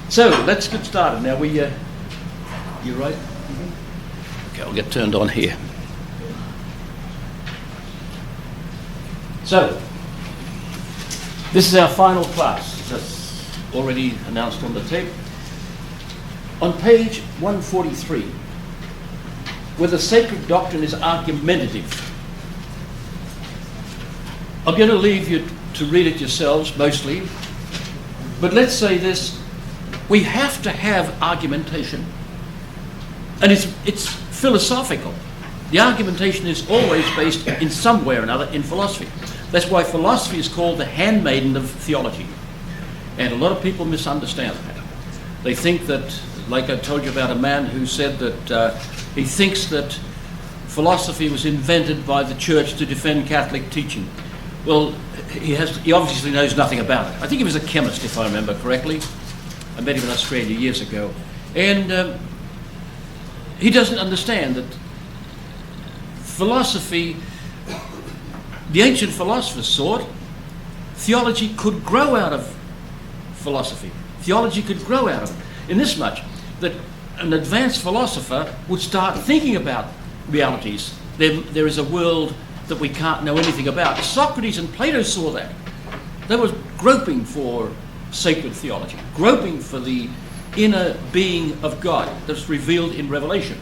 So let's get started. Now you right? Mm-hmm. Okay, I'll get turned on here. So this is our final class. That's already announced on the tape. On page 143, where the sacred doctrine is argumentative. I'm going to leave you to read it yourselves mostly, but let's say this: we have to have argumentation, and it's philosophical. The argumentation is always based in some way or another in philosophy. That's why philosophy is called the handmaiden of theology, and a lot of people misunderstand that. They think that, like I told you about a man who said that he thinks that philosophy was invented by the church to defend Catholic teaching. Well, he obviously knows nothing about it. I think he was a chemist, if I remember correctly. I met him in Australia years ago. And he doesn't understand that philosophy, the ancient philosophers thought theology could grow out of philosophy. Theology could grow out of it, in this much that an advanced philosopher would start thinking about realities. There is a world that we can't know anything about. Socrates and Plato saw that. They were groping for sacred theology, groping for the inner being of God that's revealed in Revelation.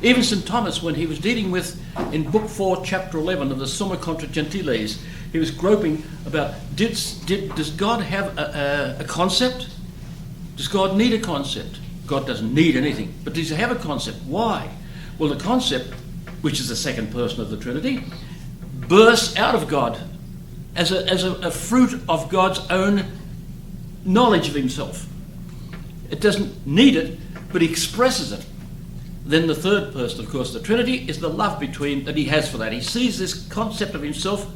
Even St. Thomas, when he was dealing with, in Book 4, Chapter 11 of the Summa Contra Gentiles, he was groping about, does God have a concept? Does God need a concept? God doesn't need anything, but does he have a concept? Why? Well, the concept, which is the second person of the Trinity, bursts out of God as a fruit of God's own knowledge of himself. It doesn't need it, but he expresses it. Then the third person, of course, the Trinity, is the love that he has for that. He sees this concept of himself,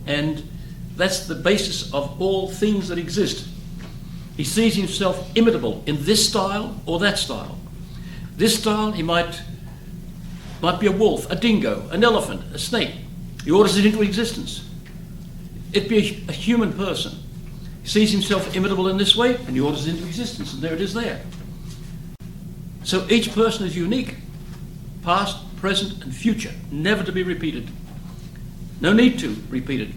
and that's the basis of all things that exist. He sees himself imitable in this style or that style. This style, he might be a wolf, a dingo, an elephant, a snake. He orders it into existence. It'd be a human person. He sees himself imitable in this way, and he orders it into existence, and there it is there. So each person is unique, past, present, and future, never to be repeated. No need to repeat it.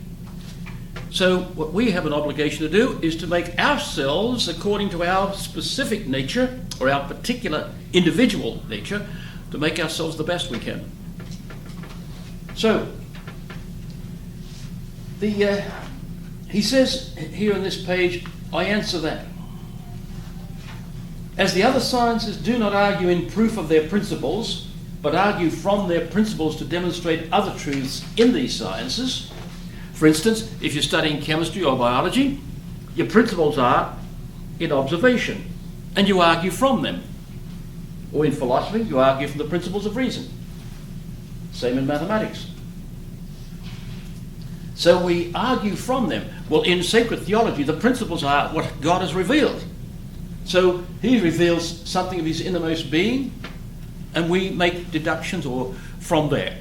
So what we have an obligation to do is to make ourselves, according to our specific nature, or our particular individual nature, to make ourselves the best we can. So, he says here on this page, I answer that. As the other sciences do not argue in proof of their principles, but argue from their principles to demonstrate other truths in these sciences. For instance, if you're studying chemistry or biology, your principles are in observation, and you argue from them. Or in philosophy, you argue from the principles of reason. Same in mathematics. So we argue from them. Well, in sacred theology, the principles are what God has revealed. So he reveals something of his innermost being, and we make deductions from there.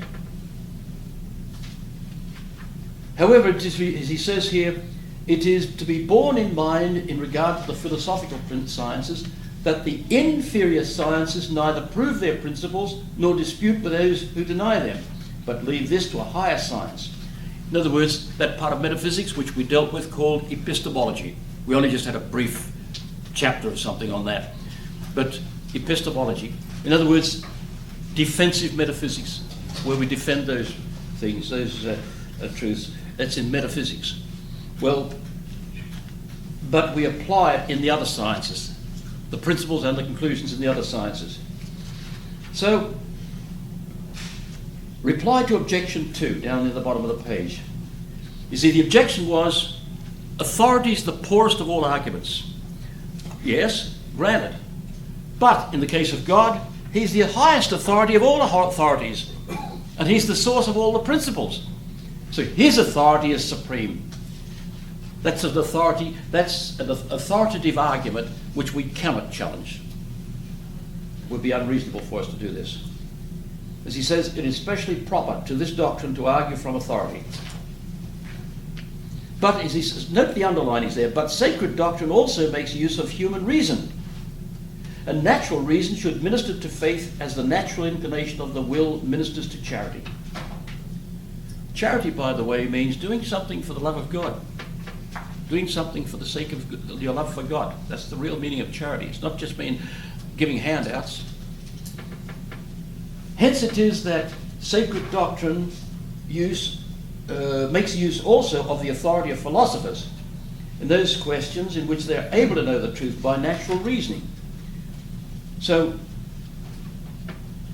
However, as he says here, it is to be borne in mind in regard to the philosophical sciences that the inferior sciences neither prove their principles nor dispute with those who deny them, but leave this to a higher science. In other words, that part of metaphysics which we dealt with called epistemology. We only just had a brief chapter or something on that. But epistemology, in other words, defensive metaphysics, where we defend those things, those truths. That's in metaphysics. Well, but we apply it in the other sciences, the principles and the conclusions in the other sciences. So, reply to objection 2, down near the bottom of the page. You see, the objection was, authority is the poorest of all arguments. Yes, granted. But in the case of God, he's the highest authority of all authorities, and he's the source of all the principles. So his authority is supreme. That's an authoritative argument which we cannot challenge. It would be unreasonable for us to do this. As he says, it is especially proper to this doctrine to argue from authority. but, as he says, note the underlinings there, but sacred doctrine also makes use of human reason. And natural reason should minister to faith as the natural inclination of the will ministers to charity. Charity, by the way, means doing something for the love of God. Doing something for the sake of your love for God. That's the real meaning of charity. It's not just mean giving handouts. Hence it is that sacred doctrine makes use also of the authority of philosophers in those questions in which they are able to know the truth by natural reasoning. So,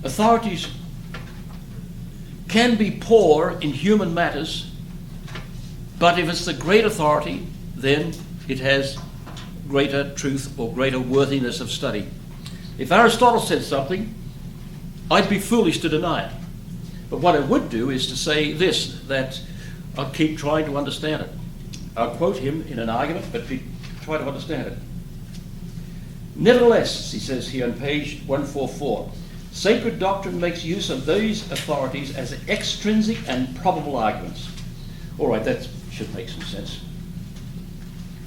authorities can be poor in human matters, but if it's the great authority, then it has greater truth or greater worthiness of study. If Aristotle said something, I'd be foolish to deny it. But what I would do is to say this, that I'll keep trying to understand it. I'll quote him in an argument, but try to understand it. Nevertheless, he says here on page 144, sacred doctrine makes use of those authorities as extrinsic and probable arguments. All right, that should make some sense.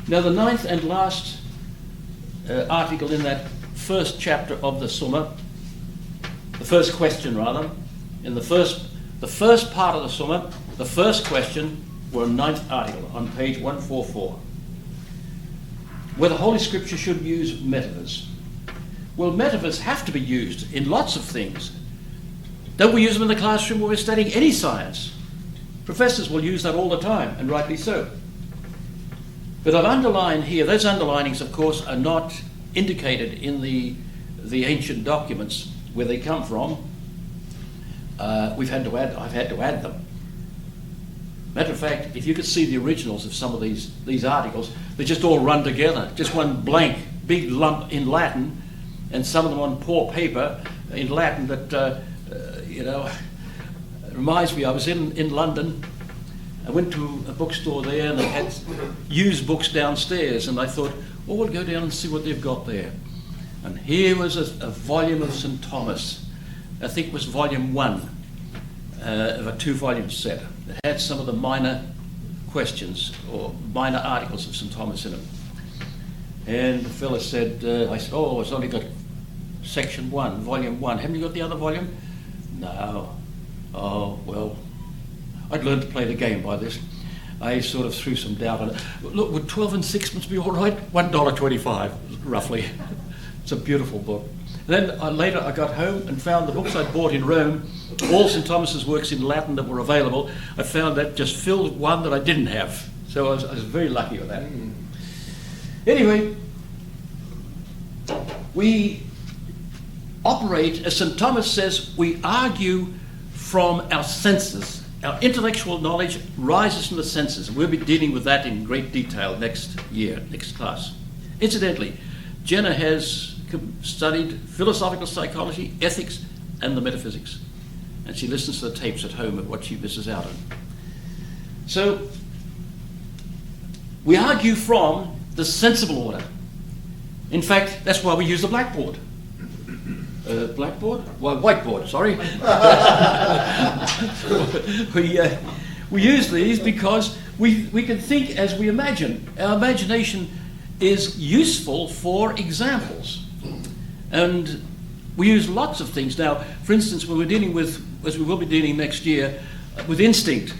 Now, the ninth and last article in that first chapter of the Summa, the first question rather, in the first part of the Summa, the first question, were a ninth article on page 144. Whether Holy Scripture should use metaphors. Well, metaphors have to be used in lots of things. Don't we use them in the classroom when we're studying any science? Professors will use that all the time, and rightly so. But I've underlined here, those underlinings, of course, are not indicated in the ancient documents where they come from. I've had to add them. Matter of fact, if you could see the originals of some of these articles, they just all run together. Just one blank, big lump in Latin, and some of them on poor paper in Latin that, reminds me, I was in London. I went to a bookstore there and they had used books downstairs, and I thought, oh, we'll go down and see what they've got there. And here was a volume of St. Thomas. I think it was volume 1 of a 2-volume set. It had some of the minor questions or minor articles of St. Thomas in it. And the fellow said, I said, oh, it's only got section 1, volume 1. Haven't you got the other volume? No. Oh, well, I'd learned to play the game by this. I sort of threw some doubt on it. Look, would 12 and 6 be all right? $1.25, roughly. It's a beautiful book. Then later I got home and found the books I'd bought in Rome, all St. Thomas's works in Latin that were available. I found that just filled one that I didn't have. So I was very lucky with that. Anyway, we operate, as St. Thomas says, we argue from our senses. Our intellectual knowledge rises from the senses. We'll be dealing with that in great detail next class. Incidentally, Jenna has studied philosophical psychology, ethics, and the metaphysics. And she listens to the tapes at home of what she misses out on. So, we argue from the sensible order. In fact, that's why we use the blackboard. Blackboard? Well, whiteboard, sorry. We use these because we can think as we imagine. Our imagination is useful for examples. And we use lots of things. Now, for instance, when we're dealing with, as we will be dealing next year, with instinct,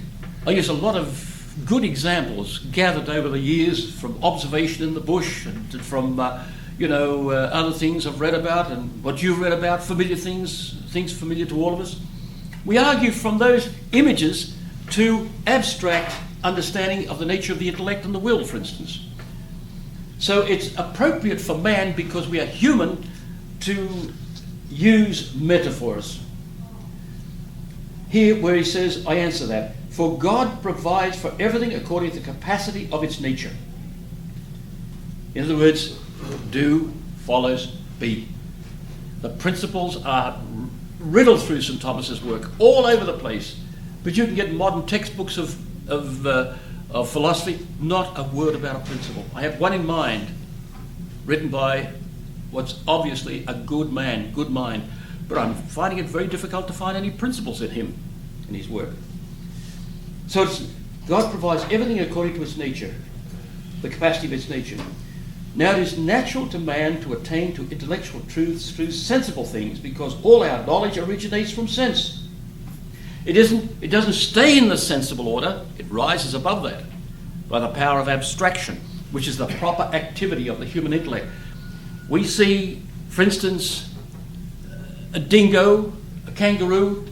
I use a lot of good examples gathered over the years from observation in the bush and from other things I've read about and what you've read about, familiar things familiar to all of us. We argue from those images to abstract understanding of the nature of the intellect and the will, for instance. So it's appropriate for man, because we are human, to use metaphors. Here where he says, I answer that, for God provides for everything according to the capacity of its nature. In other words, do follows be. The principles are riddled through St. Thomas's work, all over the place. But you can get modern textbooks of philosophy, not a word about a principle. I have one in mind, written by what's obviously a good man, good mind, but I'm finding it very difficult to find any principles in him, in his work. So God provides everything according to its nature, the capacity of its nature. Now it is natural to man to attain to intellectual truths through sensible things, because all our knowledge originates from sense. It doesn't stay in the sensible order, it rises above that by the power of abstraction, which is the proper activity of the human intellect. We see, for instance, a dingo, a kangaroo.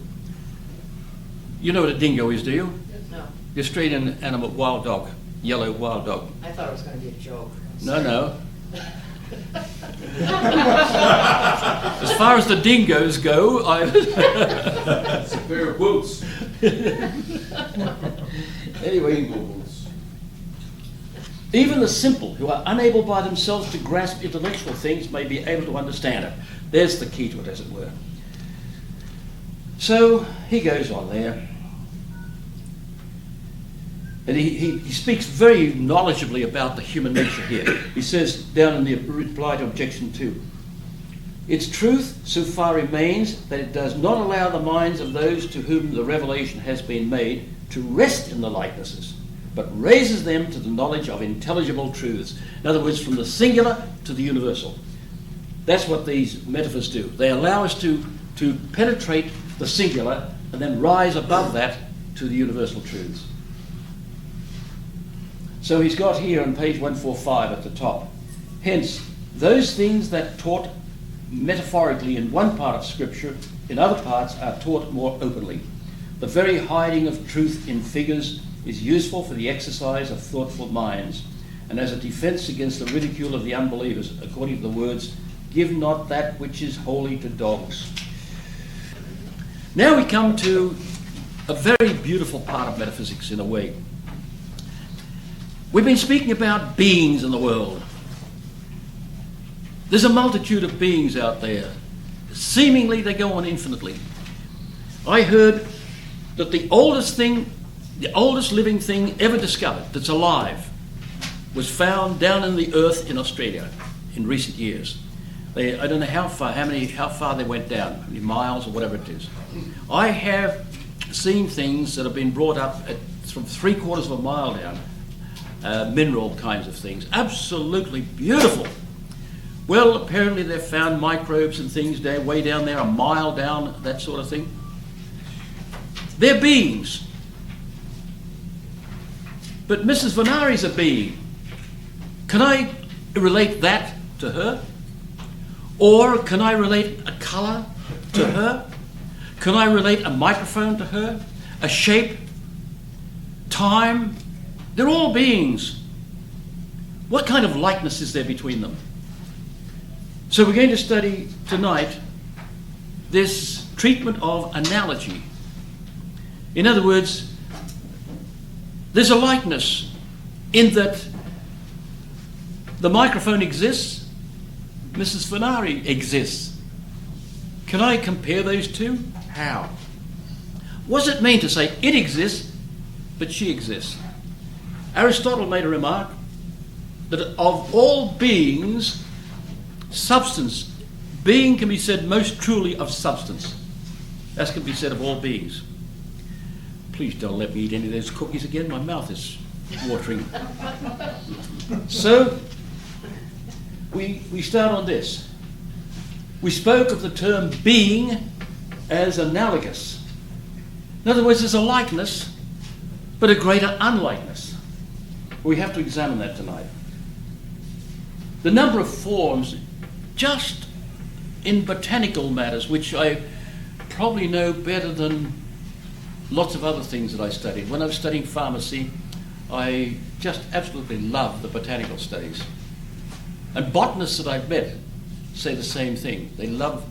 You know what a dingo is, do you? No. The Australian animal, wild dog, yellow wild dog. I thought it was going to be a joke. No. As far as the dingoes go, It's a pair of boots. Anyway, even the simple, who are unable by themselves to grasp intellectual things, may be able to understand it. There's the key to it, as it were. So he goes on there. And he speaks very knowledgeably about the human nature here. He says down in the reply to objection 2, its truth so far remains that it does not allow the minds of those to whom the revelation has been made to rest in the likenesses, but raises them to the knowledge of intelligible truths. In other words, from the singular to the universal. That's what these metaphors do. They allow us to penetrate the singular and then rise above that to the universal truths. So he's got here on page 145 at the top. Hence, those things that taught metaphorically in one part of Scripture, in other parts are taught more openly. The very hiding of truth in figures is useful for the exercise of thoughtful minds, and as a defense against the ridicule of the unbelievers, according to the words, give not that which is holy to dogs. Now we come to a very beautiful part of metaphysics in a way. We've been speaking about beings in the world. There's a multitude of beings out there. Seemingly they go on infinitely. I heard that the oldest living thing ever discovered that's alive was found down in the earth in Australia in recent years. I don't know how far they went down, how many miles or whatever it is. I have seen things that have been brought up from 3/4 of a mile down. Mineral kinds of things, absolutely beautiful. Well, apparently they've found microbes and things way down there, a mile down, that sort of thing. They're beings. But Mrs. Vanari's a being. Can I relate that to her? Or can I relate a colour to her? Can I relate a microphone to her? A shape? Time? They're all beings. What kind of likeness is there between them? So we're going to study tonight this treatment of analogy. In other words, there's a likeness in that the microphone exists, Mrs. Vanari exists. Can I compare those two? How? What does it mean to say it exists, but she exists? Aristotle made a remark that of all beings, being can be said most truly of substance. That can be said of all beings. Please don't let me eat any of those cookies again, my mouth is watering. So, we start on this. We spoke of the term being as analogous. In other words, there's a likeness, but a greater unlikeness. We have to examine that tonight. The number of forms, just in botanical matters, which I probably know better than lots of other things that I studied. When I was studying pharmacy, I just absolutely loved the botanical studies. And botanists that I've met say the same thing. They love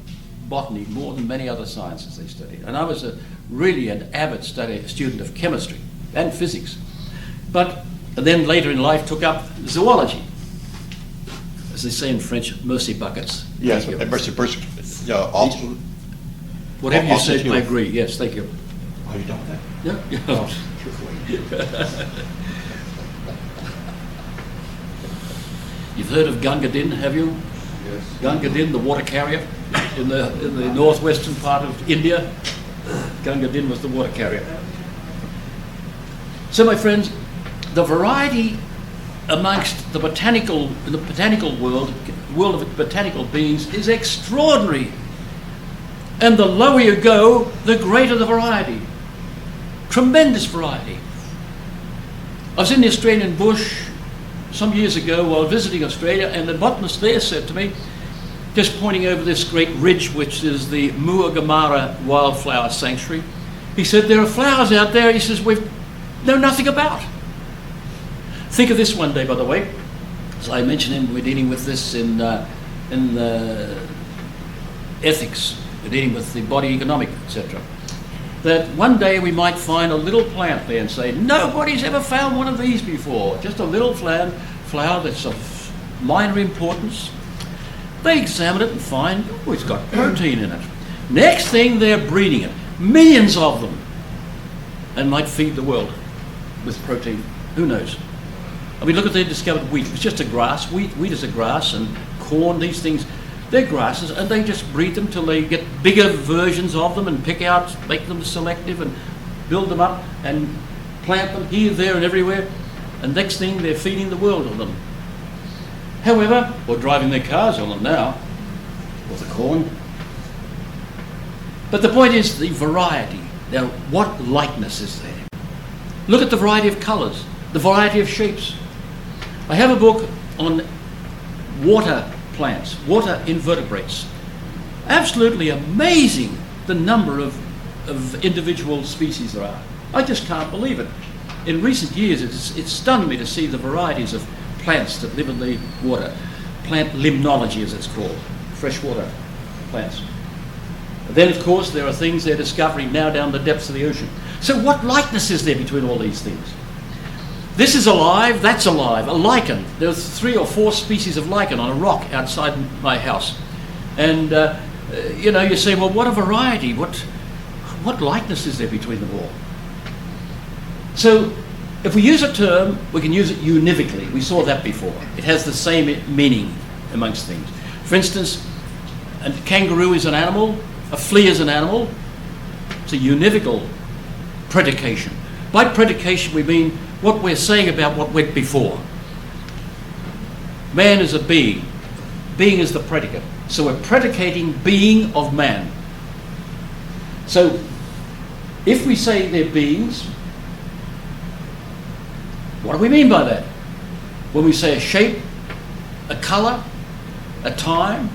botany more than many other sciences they studied. And I was really an avid student of chemistry and physics. And then later in life took up zoology. As they say in French, mercy buckets. Yes, mercy. Whatever you said, I agree. Yes, thank you. Oh, you done that? Yeah. Oh, You've heard of Gunga Din, have you? Yes. Gunga Din, the water carrier in the northwestern part of India. Gunga Din was the water carrier. So, my friends, the variety amongst in the botanical world of botanical beings is extraordinary. And the lower you go, the greater the variety. Tremendous variety. I was in the Australian bush some years ago while visiting Australia, and the botanist there said to me, just pointing over this great ridge, which is the Muagamara Wildflower Sanctuary, he said, there are flowers out there, he says, we know nothing about. Think of this one day, by the way. As I mentioned, we're dealing with this in the ethics. We're dealing with the body economic, etc. That one day we might find a little plant there and say, nobody's ever found one of these before. Just a little flower that's of minor importance. They examine it and find, oh, it's got protein in it. Next thing, they're breeding it. Millions of them. And might feed the world with protein. Who knows? I mean, look at they discovered wheat. It's just a grass. Wheat is a grass, and corn, these things, they're grasses, and they just breed them till they get bigger versions of them and pick out, make them selective and build them up and plant them here, there and everywhere. And next thing, they're feeding the world of them. However, or driving their cars on them now, or the corn. But the point is the variety. Now, what likeness is there? Look at the variety of colours, the variety of shapes. I have a book on water plants, water invertebrates. Absolutely amazing the number of individual species there are. I just can't believe it. In recent years, it's stunned me to see the varieties of plants that live in the water. Plant limnology, as it's called, freshwater plants. Then, of course, there are things they're discovering now down the depths of the ocean. So what likeness is there between all these things? This is alive, that's alive, a lichen. There's 3 or 4 species of lichen on a rock outside my house. And, you say, well, what a variety, what likeness is there between them all? So, if we use a term, we can use it univocally. We saw that before. It has the same meaning amongst things. For instance, a kangaroo is an animal, a flea is an animal. It's a univocal predication. By predication, we mean what we're saying about what went before. Man is a being. Being is the predicate. So we're predicating being of man. So if we say they're beings, what do we mean by that? When we say a shape, a colour, a time,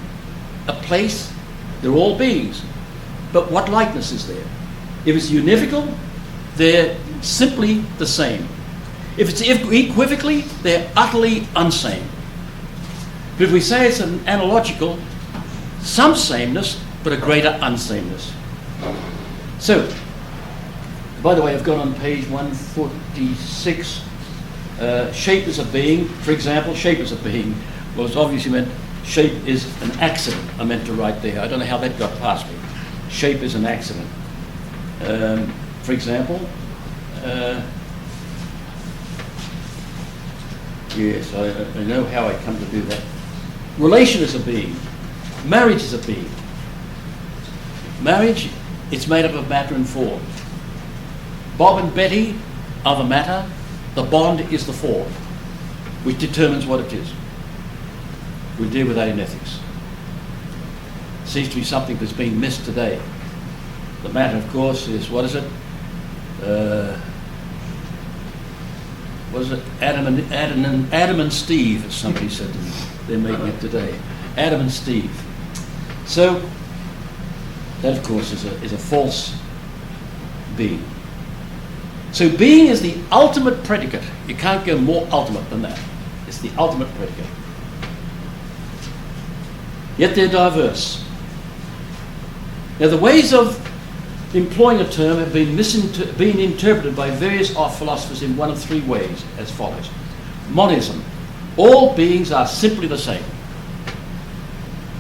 a place, they're all beings. But what likeness is there? If it's univocal, they're simply the same. If it's equivocally, they're utterly unsame. But if we say it's an analogical, some sameness, but a greater unsameness. So, by the way, I've gone on page 146. Shape is a being. For example, shape is a being. Well, it's obviously meant shape is an accident. I meant to write there. I don't know how that got past me. Shape is an accident. For example, yes, I know how I come to do that. Relation is a being. Marriage is a being. Marriage, it's made up of matter and form. Bob and Betty are the matter. The bond is the form, which determines what it is. We deal with that in ethics. Seems to be something that's being missed today. The matter, of course, is, what is it? Adam and Steve, as somebody said to me. They're making it today. Adam and Steve. So, that, of course, is a false being. So being is the ultimate predicate. You can't go more ultimate than that. It's the ultimate predicate. Yet they're diverse. Now the ways of employing a term have been interpreted by various philosophers in one of 3 ways, as follows. Monism. All beings are simply the same.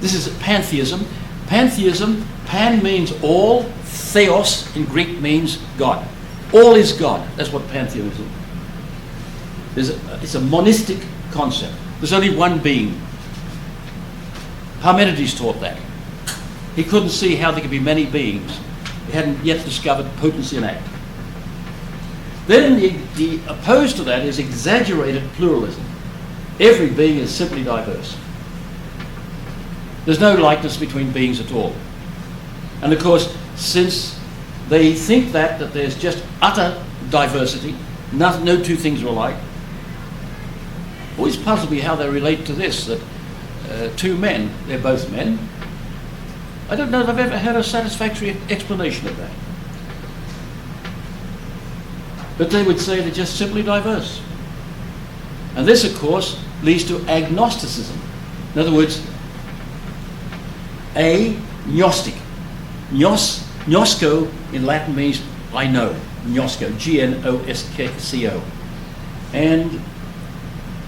This is pantheism. Pantheism, pan means all, theos in Greek means God. All is God. That's what pantheism is. It's a monistic concept. There's only one being. Parmenides taught that. He couldn't see how there could be many beings. He hadn't yet discovered potency in act. Then the opposed to that is exaggerated pluralism. Every being is simply diverse. There's no likeness between beings at all. And of course, since they think that there's just utter diversity, no two things are alike, always puzzled me how they relate to this, that two men, they're both men. I don't know if I've ever had a satisfactory explanation of that. But they would say they're just simply diverse. And this, of course, leads to agnosticism. In other words, agnostic. Gnosco in Latin means I know. Gnosco, G-N-O-S-K-C-O. And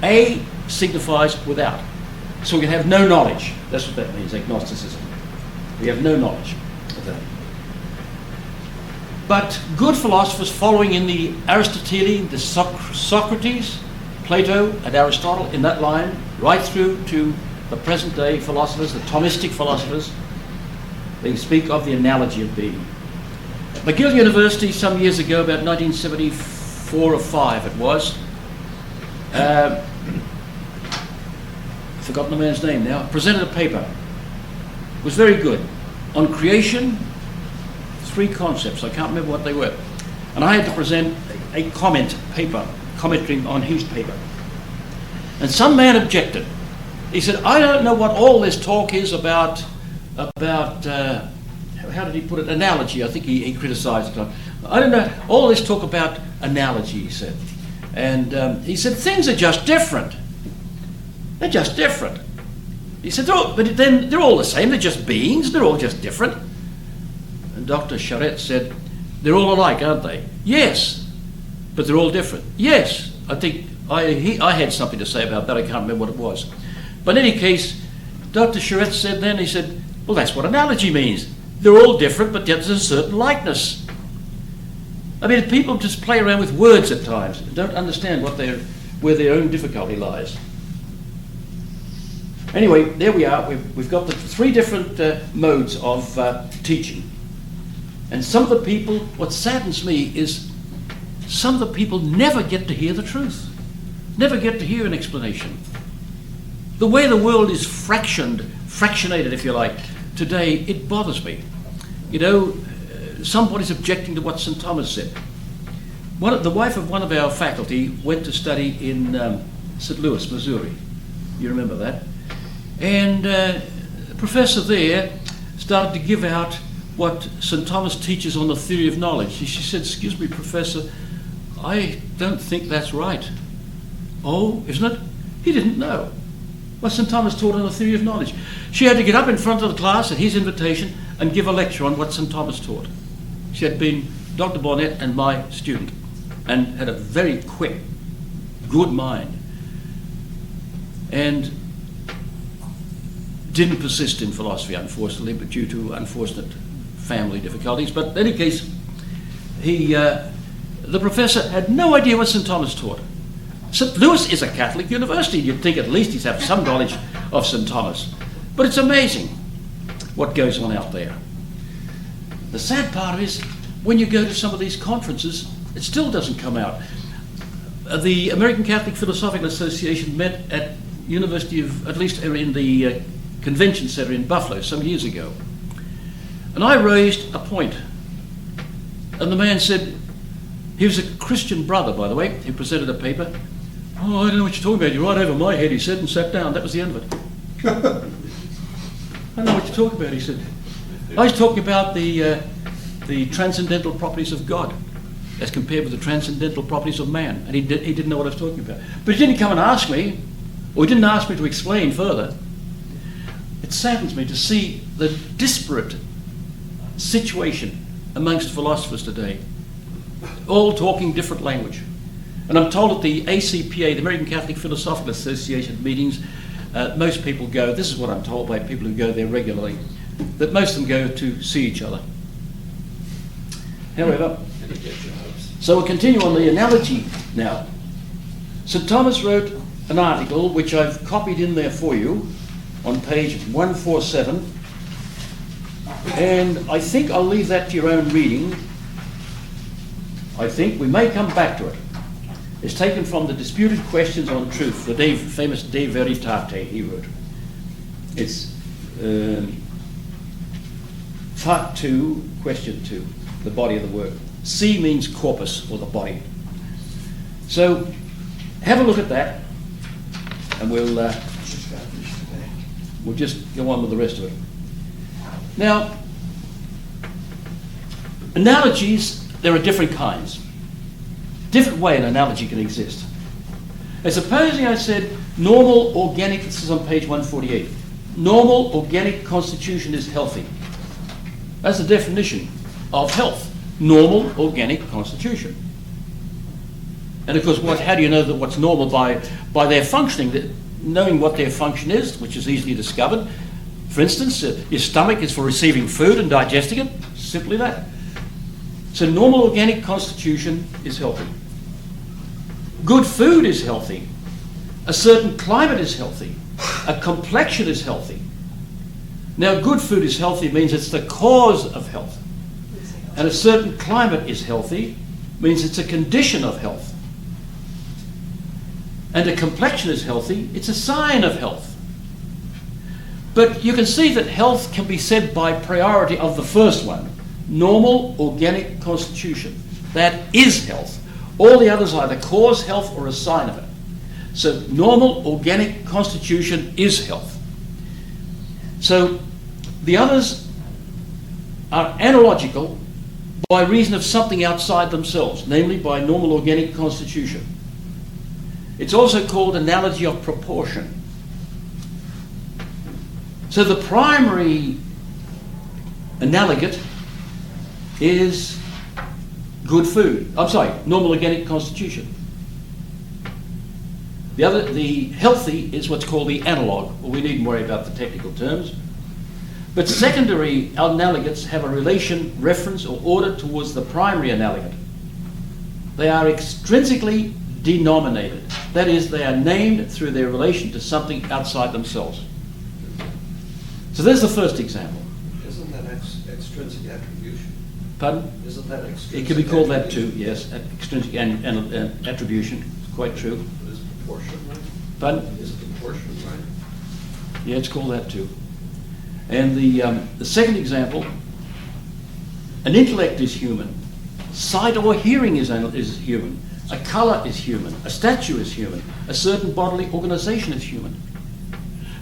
A signifies without. So we can have no knowledge. That's what that means, agnosticism. We have no knowledge of that. But good philosophers following in the Aristotelian, the Socrates, Plato and Aristotle in that line, right through to the present day philosophers, the Thomistic philosophers, they speak of the analogy of being. At McGill University some years ago, about 1974 or 5 it was, forgotten the man's name now, presented a paper. It was very good. On creation, 3 concepts. I can't remember what they were. And I had to present a commentary on his paper. And some man objected. He said, I don't know what all this talk is about how did he put it? Analogy. I think he criticized it. I don't know. All this talk about analogy, he said. And he said, things are just different. They're just different. He said, but then they're all the same. They're just beings. They're all just different. And Dr. Charette said, they're all alike, aren't they? Yes, but they're all different. Yes, I think I had something to say about that. I can't remember what it was. But in any case, Dr. Charette said then, he said, well, that's what analogy means. They're all different, but yet there's a certain likeness. I mean, people just play around with words at times and don't understand where their own difficulty lies. Anyway, there we are. We've got the 3 different modes of teaching. And some of the people, what saddens me is some of the people never get to hear the truth, never get to hear an explanation. The way the world is fractionated, if you like, today, it bothers me. You know, somebody's objecting to what St. Thomas said. The wife of one of our faculty went to study in St. Louis, Missouri. You remember that? And the professor there started to give out what St. Thomas teaches on the theory of knowledge. She said, excuse me, Professor, I don't think that's right. Oh, isn't it? He didn't know what St. Thomas taught on the theory of knowledge. She had to get up in front of the class at his invitation and give a lecture on what St. Thomas taught. She had been Dr. Bonnet and my student and had a very quick, good mind. And didn't persist in philosophy, unfortunately, but due to unfortunate family difficulties. But in any case, the professor had no idea what St. Thomas taught. St. Louis is a Catholic university. You'd think at least he'd have some knowledge of St. Thomas. But it's amazing what goes on out there. The sad part is, when you go to some of these conferences, it still doesn't come out. The American Catholic Philosophical Association met at University of, at least in the Convention Center in Buffalo some years ago. And I raised a point. And the man said, he was a Christian brother, by the way, who presented a paper. Oh, I don't know what you're talking about. You're right over my head, he said, and sat down. That was the end of it. I don't know what you're talking about, he said. I was talking about the transcendental properties of God as compared with the transcendental properties of man. And he didn't know what I was talking about. But he didn't come and ask me, or he didn't ask me to explain further. It saddens me to see the disparate situation amongst philosophers today, all talking different language. And I'm told at the ACPA, the American Catholic Philosophical Association meetings, most people go, this is what I'm told by people who go there regularly, that most of them go to see each other. However, so we'll continue on the analogy now. St. Thomas wrote an article which I've copied in there for you on page 147, and I think I'll leave that to your own reading. I think. We may come back to it. It's taken from the Disputed Questions on Truth, the famous De Veritate he wrote. It's part 2, question 2, the body of the work. C means corpus, or the body. So have a look at that, and we'll just go on with the rest of it. Now, analogies, there are different kinds. Different way an analogy can exist. And supposing I said normal organic, this is on page 148, normal organic constitution is healthy. That's the definition of health. Normal organic constitution. And of course, how do you know that what's normal? By their functioning, knowing what their function is, which is easily discovered. For instance, your stomach is for receiving food and digesting it, simply that. So normal organic constitution is healthy. Good food is healthy. A certain climate is healthy. A complexion is healthy. Now, good food is healthy means it's the cause of health. And a certain climate is healthy means it's a condition of health. And a complexion is healthy, it's a sign of health. But you can see that health can be said by priority of the first one. Normal organic constitution. That is health. All the others either cause health or a sign of it. So normal organic constitution is health. So the others are analogical by reason of something outside themselves, namely by normal organic constitution. It's also called analogy of proportion. So the primary analogate is good food. Normal organic constitution. The healthy is what's called the analog. Well, we needn't worry about the technical terms. But secondary analogates have a relation, reference, or order towards the primary analogate. They are extrinsically denominated. That is, they are named through their relation to something outside themselves. So there's the first example. Isn't that extrinsic attribution? Pardon? Isn't that extrinsic? It can be called that too, yes. Extrinsic attribution. Quite true. Is proportion right? Pardon? Is proportion right? Yeah, it's called that too. And the second example, an intellect is human. Sight or hearing is human. A colour is human. A statue is human. A certain bodily organisation is human.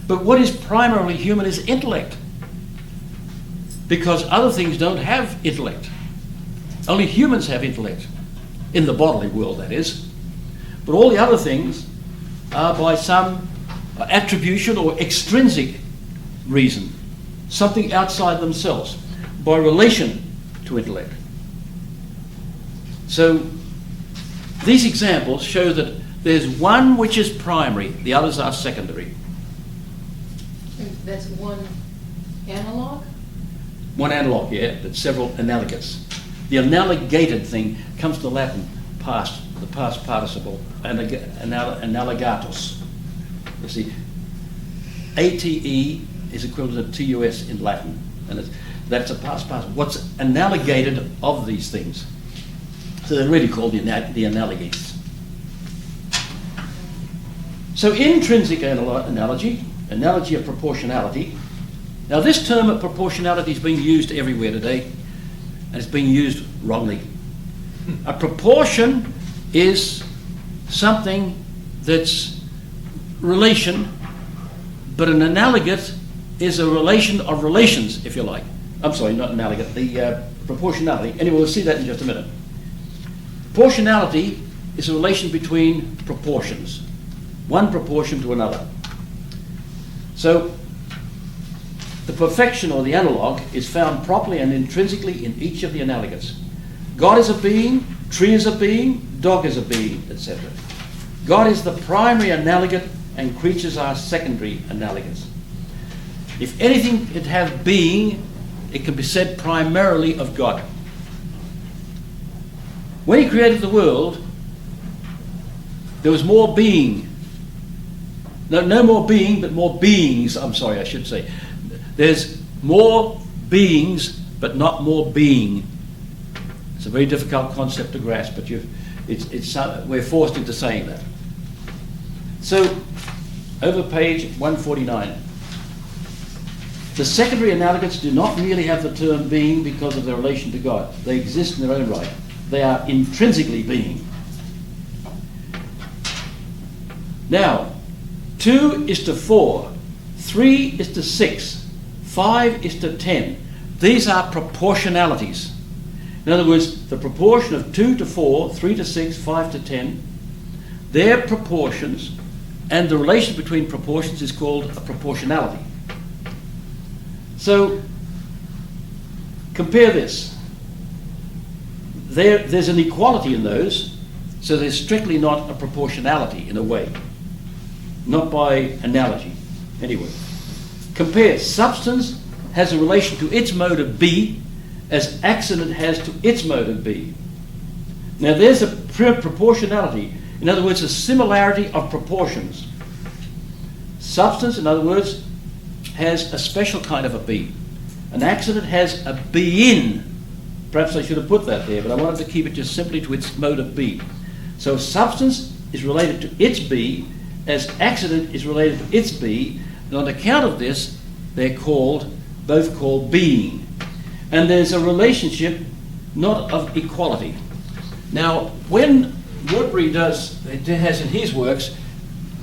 But what is primarily human is intellect. Because other things don't have intellect. Only humans have intellect. In the bodily world, that is. But all the other things are by some attribution or extrinsic reason. Something outside themselves. By relation to intellect. So these examples show that there's one which is primary, the others are secondary. And that's one analog? One analog, yeah, but several analogates. The analogated thing comes to the Latin past, the past participle, analogatus. You see, ATE is equivalent to TUS in Latin, and that's a past participle. What's analogated of these things? So they're really called the analogates. So intrinsic analogy of proportionality. Now this term of proportionality is being used everywhere today, and it's being used wrongly. A proportion is something that's relation, but an analogate is a relation of relations, if you like. I'm sorry, not analogate, the proportionality. Anyway, we'll see that in just a minute. Proportionality is a relation between proportions, one proportion to another. So the perfection or the analog is found properly and intrinsically in each of the analogates. God is a being, tree is a being, dog is a being, etc. God is the primary analogate and creatures are secondary analogates. If anything could have being, it can be said primarily of God. When he created the world, there was more being. No more being, but more beings, I should say. There's more beings, but not more being. It's a very difficult concept to grasp, but we're forced into saying that. So, over page 149. The secondary analogists do not merely have the term being because of their relation to God. They exist in their own right. They are intrinsically being. Now, 2 is to 4, 3 is to 6, 5 is to 10. These are proportionalities. In other words, the proportion of 2 to 4, 3 to 6, 5 to 10, their proportions, and the relation between proportions is called a proportionality. So, compare this. There's an equality in those, so there's strictly not a proportionality in a way. Not by analogy. Anyway, compare. Substance has a relation to its mode of B as accident has to its mode of B. Now there's a proportionality. In other words, a similarity of proportions. Substance, in other words, has a special kind of a B. An accident has a be-in. Perhaps I should have put that there, but I wanted to keep it just simply to its mode of B. So substance is related to its B as accident is related to its B, and on account of this, they're both called being. And there's a relationship not of equality. Now, when Woodbury has in his works,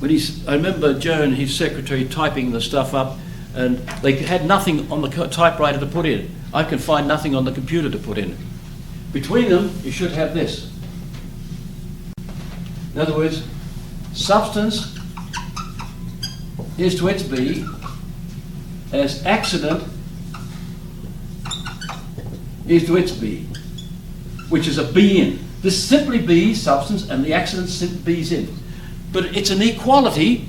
I remember Joe and his secretary typing the stuff up, and they had nothing on the typewriter to put in. I can find nothing on the computer to put in. Between them, you should have this. In other words, substance is to its B as accident is to its B, which is a B in. This simply B, substance, and the accident B's in. But it's an equality.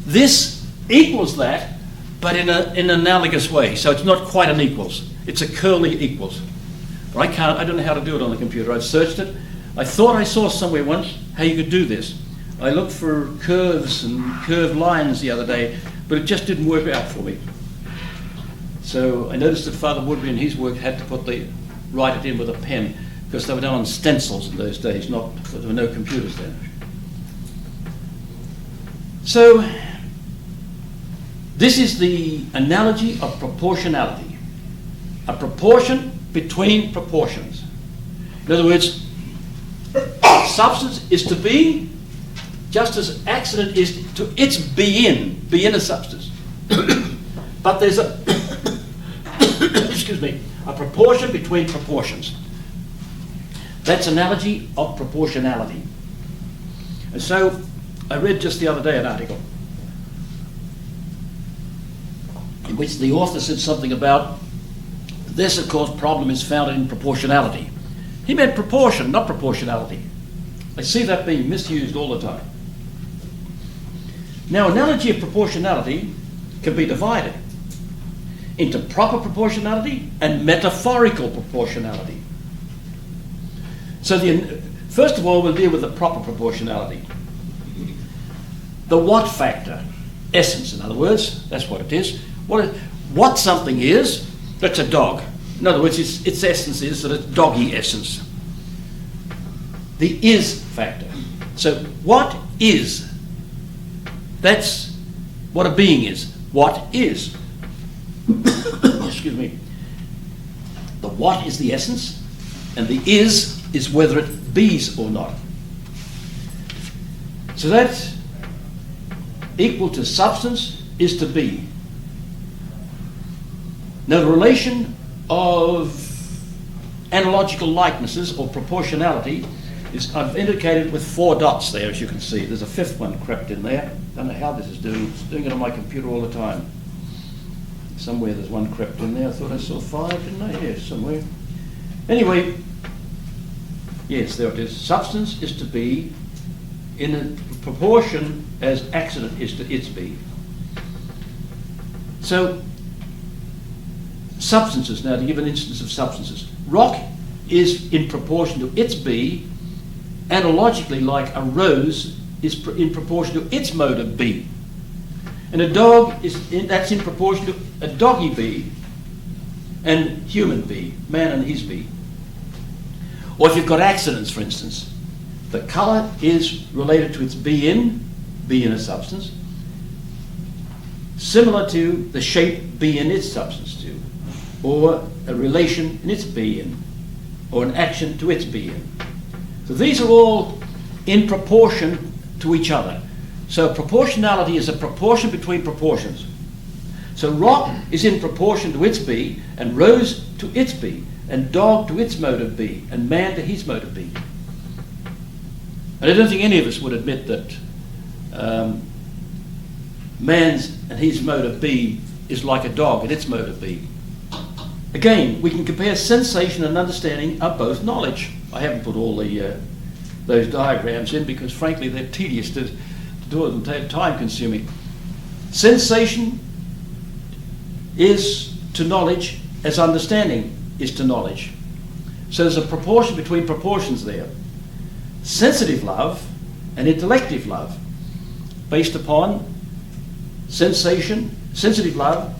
This equals that, but in an analogous way. So it's not quite an equals. It's a curly equals. But I don't know how to do it on the computer. I've searched it. I thought I saw somewhere once how you could do this. I looked for curves and curved lines the other day, but it just didn't work out for me. So I noticed that Father Woodbury in his work had to write it in with a pen, because they were done on stencils in those days, there were no computers then. So this is the analogy of proportionality. A proportion between proportions. In other words, substance is to be just as accident is to its be in a substance. But there's a a proportion between proportions. That's analogy of proportionality. And so I read just the other day an article in which the author said something about this, of course, problem is found in proportionality. He meant proportion, not proportionality. I see that being misused all the time. Now, analogy of proportionality can be divided into proper proportionality and metaphorical proportionality. So first of all, we'll deal with the proper proportionality. The what factor, essence, in other words, that's what it is. What something is, that's a dog. In other words, its essence is that it's doggy essence. The is factor. So what is? That's what a being is. What is? Excuse me. The what is the essence, and the is whether it be's or not. So that's equal to substance is to be. Now the relation of analogical likenesses or proportionality is I've indicated with 4 dots there, as you can see. There's a 5th one crept in there. I don't know how this is doing. It's doing it on my computer all the time. Somewhere there's one crept in there. I thought I saw 5, didn't I? Yes, somewhere. Anyway, yes, there it is. Substance is to be in a proportion as accident is to its be. So, substances, now to give an instance of substances. Rock is in proportion to its be, analogically like a rose is in proportion to its mode of be. And a dog that's in proportion to a doggy bee and human bee, man and his bee. Or if you've got accidents, for instance, the colour is related to its be in a substance, similar to the shape be in its substance too, or a relation in its be in, or an action to its be in. So these are all in proportion to each other. So proportionality is a proportion between proportions. So rock is in proportion to its be, and rose to its be, and dog to its mode of be, and man to his mode of be. And I don't think any of us would admit that man's and his mode of be is like a dog and its mode of be. Again, we can compare sensation and understanding are both knowledge. I haven't put all those diagrams in because, frankly, they're tedious to do it and time-consuming. Sensation is to knowledge as understanding is to knowledge. So there's a proportion between proportions there. Sensitive love and intellective love, based upon sensation. Sensitive love,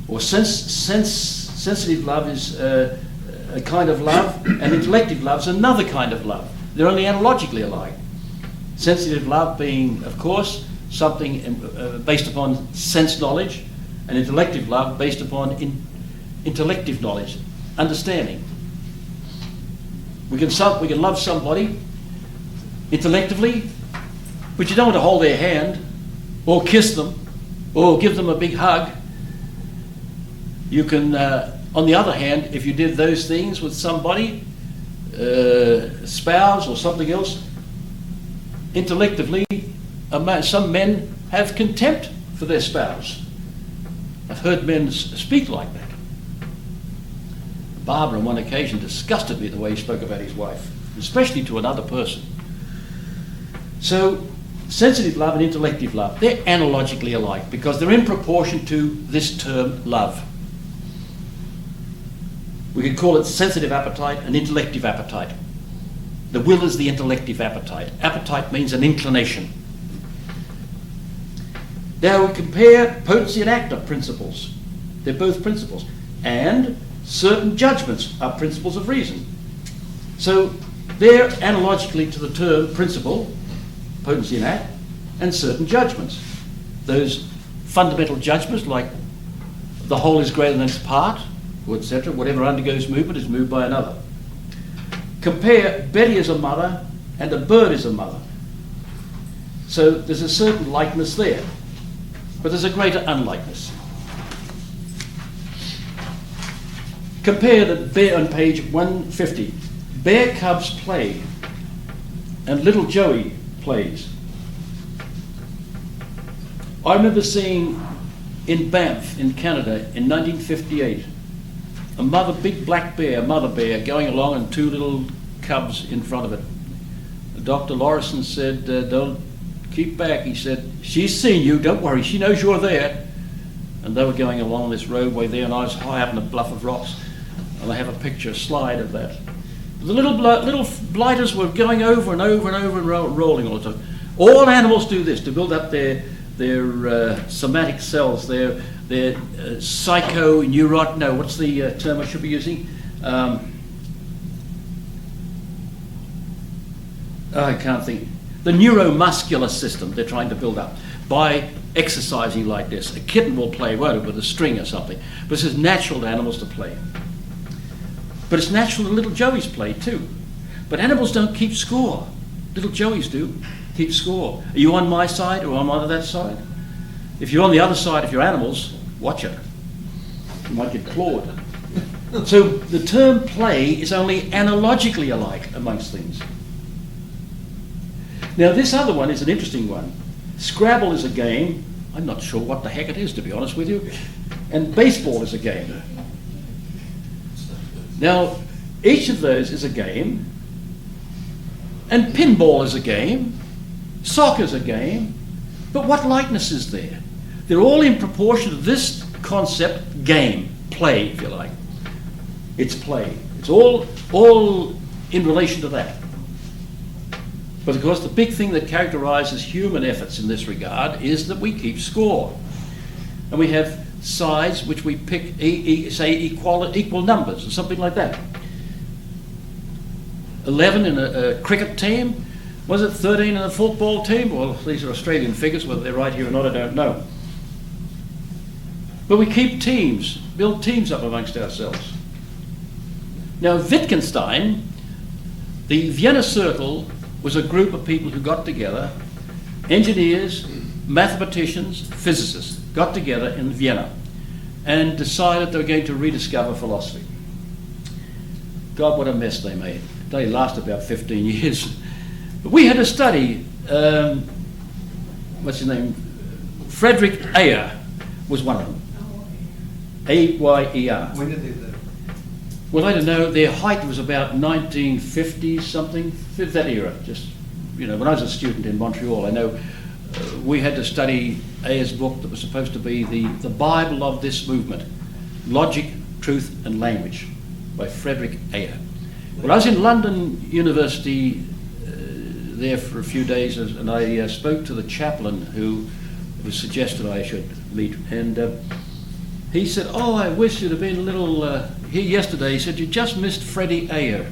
or sensitive love is a kind of love, and intellective love is another kind of love. They're only analogically alike. Sensitive love being, of course, something based upon sense knowledge, and intellective love based upon intellective knowledge, understanding. We can love somebody intellectually, but you don't want to hold their hand or kiss them or give them a big hug. You can, on the other hand, if you did those things with somebody, spouse or something else, intellectually, some men have contempt for their spouse. I've heard men speak like that. Barbara on one occasion disgusted me the way he spoke about his wife, especially to another person. So sensitive love and intellective love, they're analogically alike because they're in proportion to this term love. We could call it sensitive appetite and intellective appetite. The will is the intellective appetite. Appetite means an inclination. Now we compare potency and actor principles. They're both principles. And certain judgments are principles of reason. So they're analogically to the term principle, potency and act, and certain judgments. Those fundamental judgments like the whole is greater than its part, etc. Whatever undergoes movement is moved by another. Compare Betty as a mother and a bird as a mother. So there's a certain likeness there, but there's a greater unlikeness. Compare the bear on page 150. Bear cubs play and little Joey plays. I remember seeing in Banff in Canada in 1958 a big black bear, mother bear, going along and two little cubs in front of it. Dr. Lorison said, don't keep back. He said, she's seen you, don't worry, she knows you're there. And they were going along this roadway there, and I was high up in a bluff of rocks, and I have a picture, a slide of that. The little blighters were going over and over and over and rolling all the time. All animals do this to build up their somatic cells, their psychoneuron. No, what's the term I should be using? I can't think. The neuromuscular system they're trying to build up by exercising like this. A kitten will play, won't it, with a string or something. But this is natural to animals to play. But it's natural that little joeys play too. But animals don't keep score. Little joeys do keep score. Are you on my side or am I on that side? If you're on the other side of your animals, watch it. You might get clawed. So the term play is only analogically alike amongst things. Now this other one is an interesting one. Scrabble is a game. I'm not sure what the heck it is, to be honest with you. And baseball is a game. Now, each of those is a game, and pinball is a game, soccer is a game, but what likeness is there? They're all in proportion to this concept, game, play, if you like. It's play. It's all in relation to that. But of course, the big thing that characterizes human efforts in this regard is that we keep score. And we have sides which we pick, say, equal numbers or something like that. 11 in a cricket team. Was it 13 in a football team? Well, these are Australian figures. Whether they're right here or not, I don't know. But we keep teams, build teams up amongst ourselves. Now, Wittgenstein, the Vienna Circle was a group of people who got together, engineers, mathematicians, physicists, got together in Vienna and decided they were going to rediscover philosophy. God, what a mess they made. They lasted about 15 years. But we had to study, what's his name? Friedrich Ayer was one of them. A-Y-E-R. When did they live? Well, I don't know. Their height was about 1950 something, that era. Just, you know, when I was a student in Montreal, I know we had to study Ayer's book that was supposed to be the Bible of this movement, Logic, Truth and Language, by Friedrich Ayer. Well, I was in London University there for a few days, and I spoke to the chaplain who was suggested I should meet, and he said, "Oh, I wish you'd have been a little here yesterday." He said, "You just missed Freddie Ayer."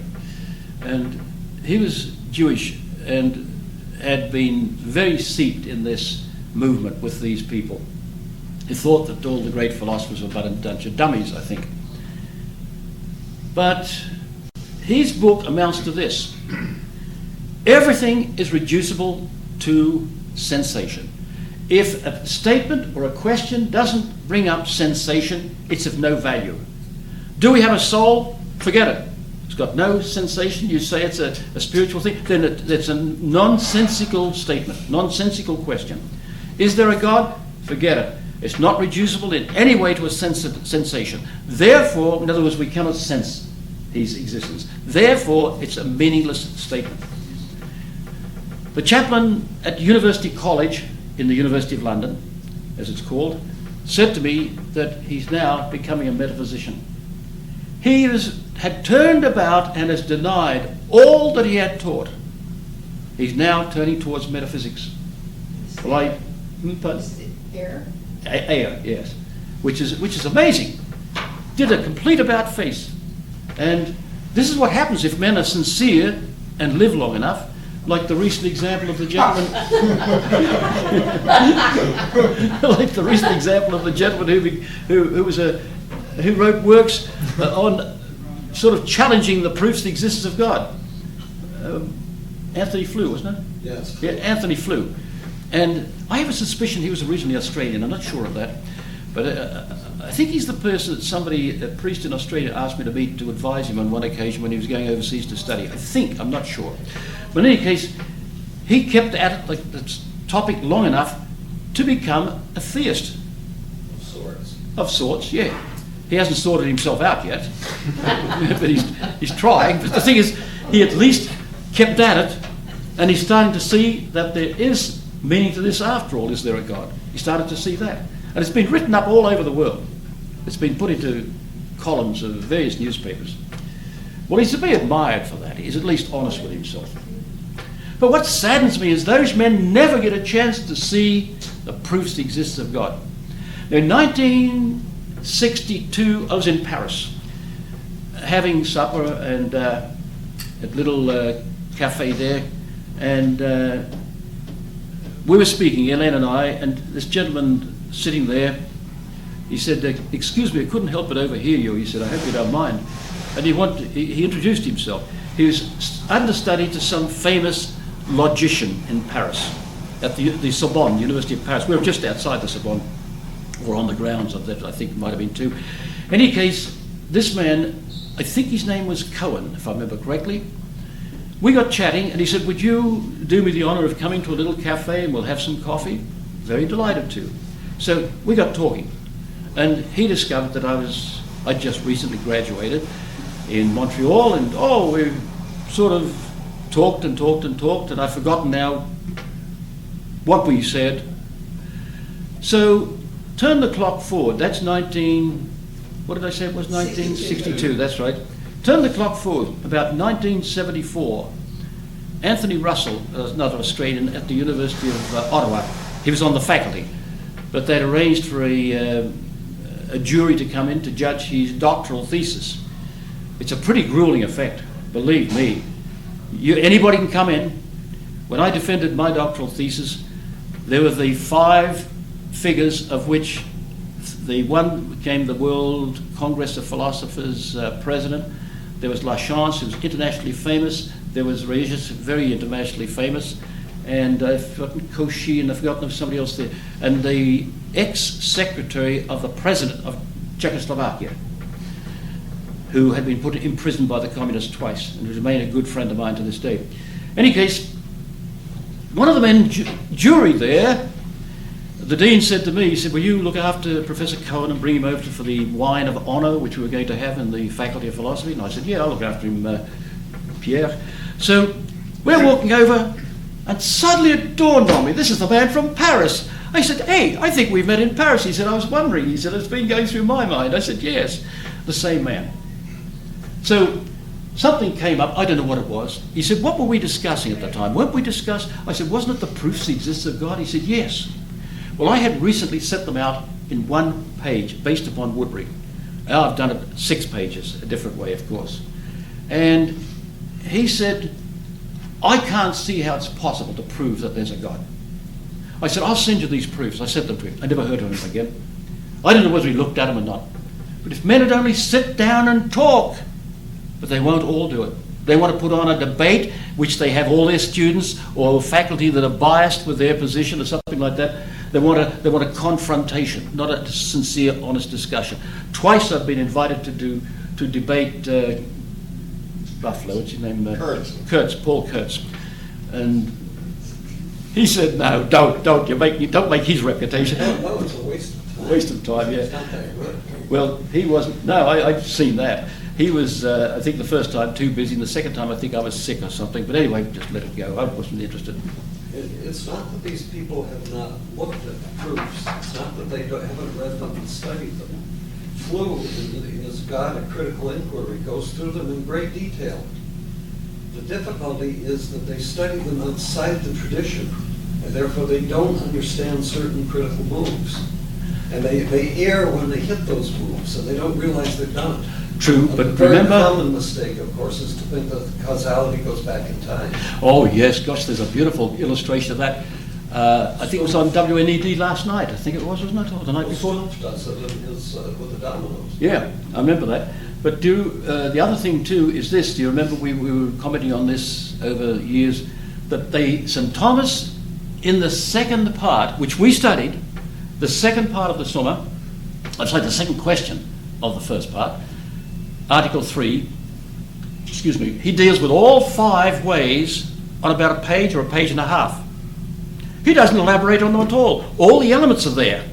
And he was Jewish and had been very seeped in this movement with these people. He thought that all the great philosophers were but a bunch of dummies, I think. But his book amounts to this. Everything is reducible to sensation. If a statement or a question doesn't bring up sensation, it's of no value. Do we have a soul? Forget it. It's got no sensation. You say it's a spiritual thing, then it's a nonsensical statement, nonsensical question. Is there a God? Forget it. It's not reducible in any way to a sensation. Therefore, in other words, we cannot sense his existence. Therefore, it's a meaningless statement. The chaplain at University College in the University of London, as it's called, said to me that he's now becoming a metaphysician. He had turned about and has denied all that he had taught. He's now turning towards metaphysics. Well, Is it air? Ayer, yes, which is amazing. Did a complete about face, and this is what happens if men are sincere and live long enough. Like the recent example of the gentleman, like the recent example of the gentleman who wrote works on sort of challenging the proofs of the existence of God. Anthony Flew, wasn't it? Yes. Yeah, Anthony Flew. And I have a suspicion he was originally Australian. I'm not sure of that. But I think he's the person that a priest in Australia asked me to meet to advise him on one occasion when he was going overseas to study. I think, I'm not sure. But in any case, he kept at it, like the topic, long enough to become a theist. Of sorts. Of sorts, yeah. He hasn't sorted himself out yet, but he's trying. But the thing is, he at least kept at it, and he's starting to see that there is meaning to this after all. Is there a God? He started to see that. And it's been written up all over the world. It's been put into columns of various newspapers. Well, he's to be admired for that. He's at least honest with himself. But what saddens me is those men never get a chance to see the proofs of the existence of God. Now, in 1962, I was in Paris, having supper and at little cafe there, and we were speaking, Elaine and I, and this gentleman sitting there, he said, "Excuse me, I couldn't help but overhear you." He said, "I hope you don't mind." And he introduced himself. He was understudy to some famous logician in Paris, at the Sorbonne, University of Paris. We were just outside the Sorbonne, or on the grounds of that, I think it might have been too. In any case, this man, I think his name was Cohen, if I remember correctly. We got chatting, and he said, "Would you do me the honour of coming to a little cafe and we'll have some coffee?" Very delighted to. So we got talking, and he discovered that I'd just recently graduated in Montreal, and we sort of talked, and I've forgotten now what we said. So turn the clock forward. That's what did I say it was? 1962, that's right. Turn the clock forward, about 1974. Anthony Russell, another Australian at the University of Ottawa, he was on the faculty, but they'd arranged for a jury to come in to judge his doctoral thesis. It's a pretty grueling effect, believe me. Anybody can come in. When I defended my doctoral thesis, there were the 5 figures of which the one became the World Congress of Philosophers president. There was Lachance, who was internationally famous. There was Regis, very internationally famous. And I've forgotten Cauchy, and I've forgotten of somebody else there. And the ex-secretary of the president of Czechoslovakia, who had been put in prison by the communists twice, and who remained a good friend of mine to this day. In any case, one of the men, jury there, the dean said to me, he said, will you look after Professor Cohen and bring him over for the wine of honour, which we were going to have in the Faculty of Philosophy? And I said, yeah, I'll look after him, Pierre. So we're walking over, and suddenly it dawned on me, this is the man from Paris. I said, hey, I think we met in Paris. He said, I was wondering. He said, it's been going through my mind. I said, yes, the same man. So something came up, I don't know what it was. He said, what were we discussing at the time? Weren't we discussing? I said, wasn't it the proofs the existence of God? He said, yes. Well, I had recently set them out in 1 page based upon Woodbury. Now I've done it 6 pages, a different way, of course. And he said, I can't see how it's possible to prove that there's a God. I said, I'll send you these proofs. I sent them to him. I never heard of him again. I don't know whether he looked at them or not. But if men would only sit down and talk, but they won't all do it. They want to put on a debate, which they have all their students or faculty that are biased with their position or something like that. They want a confrontation, not a sincere, honest discussion. Twice I've been invited to debate Raphael, what's his name? Paul Kurtz. And he said, no, don't make his reputation. No, it's a waste of time. Waste of time, yeah. It's not that good. Well, he wasn't. No, I've seen that. He was, I think, the first time too busy, and the second time I think I was sick or something. But anyway, just let it go. I wasn't interested. It's not that these people have not looked at the proofs. It's not that they haven't read them and studied them. Flew is God a critical inquiry, goes through them in great detail. The difficulty is that they study them outside the tradition, and therefore they don't understand certain critical moves. And they err when they hit those moves, and they don't realize they've done it. True, but the very remember... common mistake, of course, is to think that causality goes back in time. Oh, yes, gosh, there's a beautiful illustration of that. I think it was on WNED last night. I think it was, wasn't it? Or the night before? Does it in his, with the dominoes. Yeah, I remember that. But the other thing, too, is this. Do you remember we were commenting on this over years, that St. Thomas, in the second part, which we studied, the second part of the Summa, the second question of the first part, Article 3, he deals with all 5 ways on about a page or a page and a half. He doesn't elaborate on them at all. All the elements are there,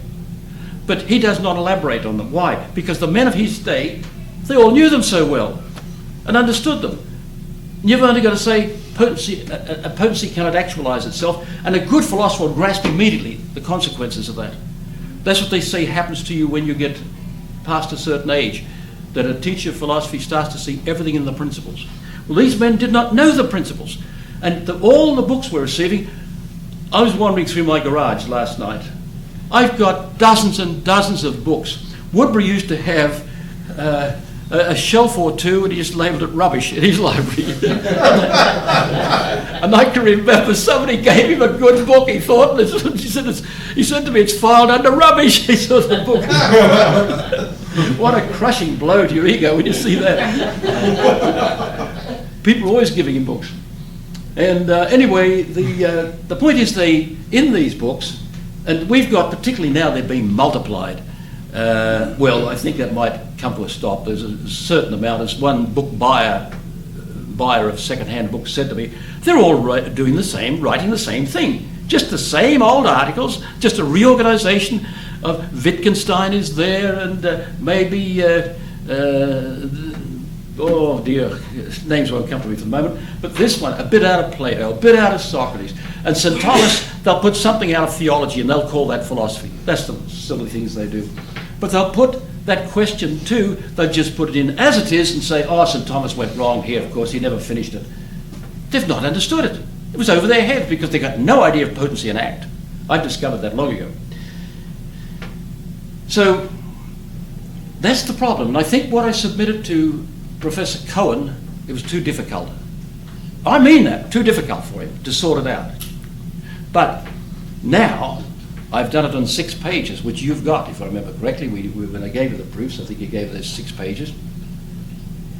but he does not elaborate on them. Why? Because the men of his day, they all knew them so well and understood them. You've only got to say potency, a potency cannot actualize itself, and a good philosopher will grasp immediately the consequences of that. That's what they say happens to you when you get past a certain age, that a teacher of philosophy starts to see everything in the principles. Well, these men did not know the principles. And all the books we're receiving, I was wandering through my garage last night. I've got dozens and dozens of books. Woodbury used to have a shelf or two, and he just labelled it rubbish in his library. And I can remember somebody gave him a good book, he thought, and he said to me, it's filed under rubbish. He saw the book. What a crushing blow to your ego when you see that. People are always giving him books. And anyway, the point is in these books, and we've got, particularly now they're being multiplied. Well, I think that might come to a stop. There's a certain amount, as one book buyer of second-hand books said to me, they're all doing the same, writing the same thing. Just the same old articles, just a reorganization of Wittgenstein is there, and maybe, oh dear, names won't come to me for the moment, but this one, a bit out of Plato, a bit out of Socrates. And St. Thomas, they'll put something out of theology and they'll call that philosophy. That's the silly things they do. But they'll put that question too, they'll just put it in as it is and say, oh, St. Thomas went wrong here, of course, he never finished it. They've not understood it. It was over their head because they got no idea of potency and act. I discovered that long ago. So that's the problem. And I think what I submitted to Professor Cohen, it was too difficult. I mean that, too difficult for him to sort it out. But now, I've done it on 6 pages, which you've got, if I remember correctly. When I gave you the proofs, I think you gave those 6 pages.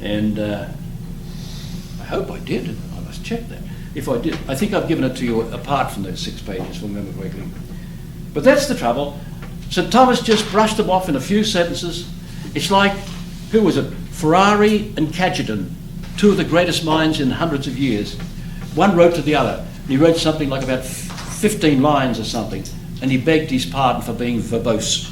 And I hope I did. I must check that. If I did, I think I've given it to you apart from those 6 pages, if I remember correctly. But that's the trouble. St. Thomas just brushed them off in a few sentences. It's like, who was it? Ferrari and Cajetan, 2 of the greatest minds in hundreds of years. One wrote to the other, and he wrote something like about 15 lines or something, and he begged his pardon for being verbose.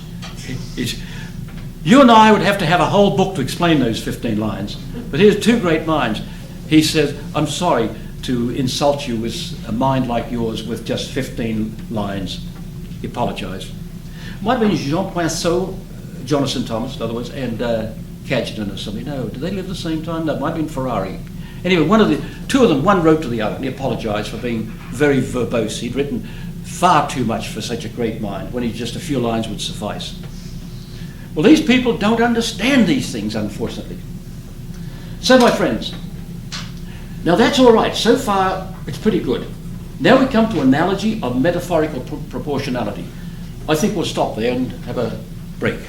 You and I would have to have a whole book to explain those 15 lines, but here's 2 great minds. He says, I'm sorry to insult you with a mind like yours with just 15 lines. He apologized. Might have been Jean Poinsot, Jonathan Thomas, in other words, and Cajetan or something. No, did they live the same time? No, it might have been Ferrari. Anyway, 2 of them, one wrote to the other, and he apologized for being very verbose. He'd written far too much for such a great mind, when just a few lines would suffice. Well, these people don't understand these things, unfortunately. So, my friends, now that's all right. So far, it's pretty good. Now we come to analogy of metaphorical proportionality. I think we'll stop there and have a break.